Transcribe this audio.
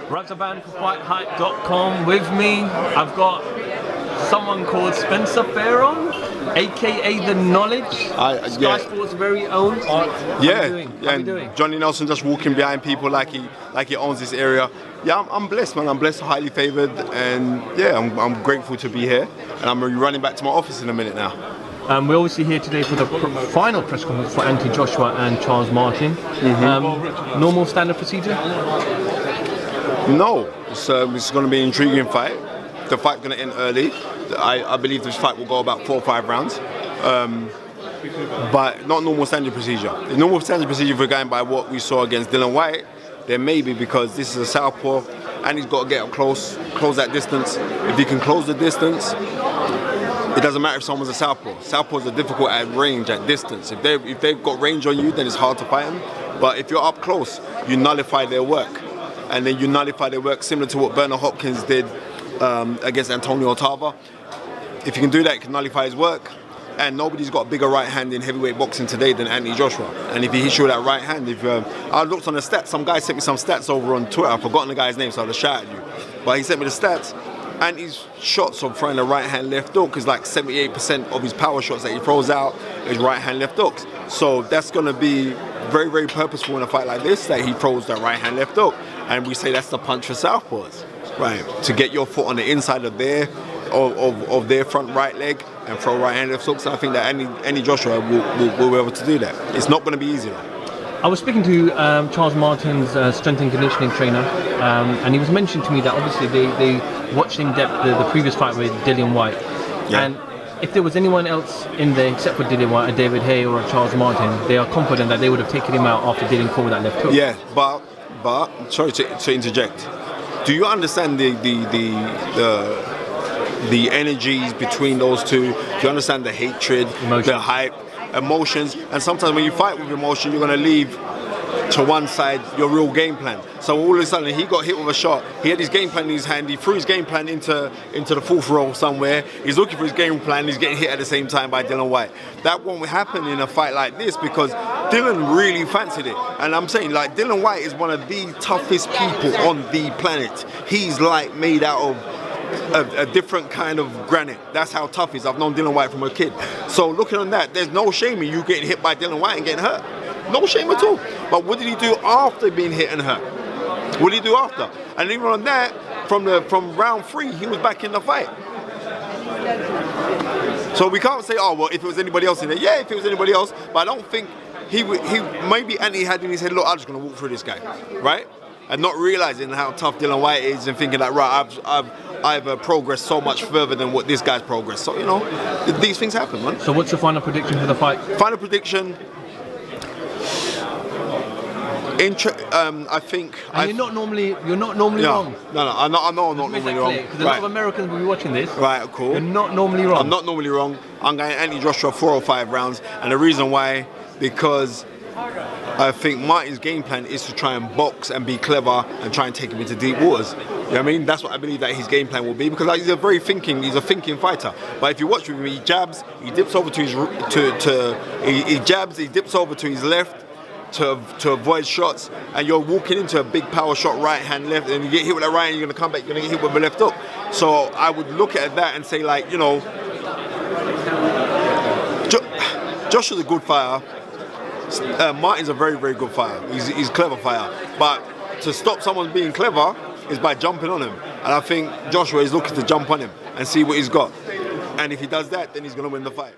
Razaban for FightHype.com. With me, I've got someone called Spencer Fearon, aka The Knowledge, Sky Sports' very own. How you doing? Johnny Nelson just walking behind people like he owns this area. Yeah, I'm blessed, man. I'm blessed, highly favoured, and yeah, I'm grateful to be here. And I'm running back to my office in a minute now. We're obviously here today for the final press conference for Anthony Joshua and Charles Martin. Normal standard procedure? No, it's going to be an intriguing fight. The fight's going to end early. I believe this fight will go about 4 or 5 rounds. But not normal standard procedure. The normal standard procedure, if we're going by what we saw against Dillian Whyte, then maybe because this is a southpaw and he's got to get up close that distance. If he can close the distance, it doesn't matter if someone's a southpaw. Southpaws are difficult at range, at distance. If they've got range on you, then it's hard to fight them. But if you're up close, you nullify their work. And then you nullify their work similar to what Bernard Hopkins did against Antonio Otava. If you can do that, you can nullify his work. And nobody's got a bigger right hand in heavyweight boxing today than Anthony Joshua. And if he hits you with that right hand, I looked on the stats, some guy sent me some stats over on Twitter. I've forgotten the guy's name, so I'll just shout at you. But he sent me the stats. And his shots of throwing the right hand left hook is like 78% of his power shots that he throws out is right hand left hooks. So that's going to be very, very purposeful in a fight like this, that he throws that right hand left hook. And we say that's the punch for southpaws, right? To get your foot on the inside of their front right leg and throw right hand left hooks. I think that any Joshua will be able to do that. It's not going to be easy though. I was speaking to Charles Martin's strength and conditioning trainer, and he was mentioning to me that obviously they watched in depth the previous fight with Dillian Whyte. Yeah. And if there was anyone else in there except for Dillian Whyte, a David Hay or a Charles Martin, they are confident that they would have taken him out after Dillian called that left hook. Yeah, but sorry to interject. Do you understand the energies between those two? Do you understand the hatred, the hype, emotions? And sometimes when you fight with emotion, you're going to leave to one side your real game plan. So all of a sudden he got hit with a shot. He had his game plan in his hand. He threw his game plan into the 4th row somewhere. He's looking for his game plan. He's getting hit at the same time by Dillian Whyte. That won't happen in a fight like this because Dillian really fancied it. And I'm saying, like, Dillian Whyte is one of the toughest people on the planet. He's like made out of a different kind of granite. That's how tough he is. I've known Dillian Whyte from a kid. So looking on that, there's no shame in you getting hit by Dillian Whyte and getting hurt. No shame at all. But what did he do after being hit and hurt? What did he do after? And even on that, from round 3, he was back in the fight. So we can't say, oh, well, if it was anybody else in there. Yeah, if it was anybody else. But I don't think he maybe Anthony had in his head, look, I'm just going to walk through this guy, right? And not realizing how tough Dillian Whyte is and thinking like, right, I've progressed so much further than what this guy's progressed. So, you know, these things happen, man. So what's your final prediction for the fight? Final prediction, I think. And you're not normally wrong. No, I know I'm not normally wrong. Because a lot of Americans will be watching this. Right, cool. You're not normally wrong. I'm not normally wrong. I'm going Anthony Joshua 4 or 5 rounds, and the reason why, because I think Martin's game plan is to try and box and be clever and try and take him into deep waters. You know what I mean? That's what I believe that his game plan will be, because like, he's a thinking fighter. But if you watch with him, he jabs, he dips over to his he jabs, he dips over to his left to avoid shots, and you're walking into a big power shot right hand left, and you get hit with that right hand, you're gonna come back, you're gonna get hit with a left hook. So I would look at that and say, like, you know, Josh is a good fighter. Martin's a very, very good fighter. He's a clever fighter. But to stop someone being clever is by jumping on him. And I think Joshua is looking to jump on him and see what he's got. And if he does that, then he's going to win the fight.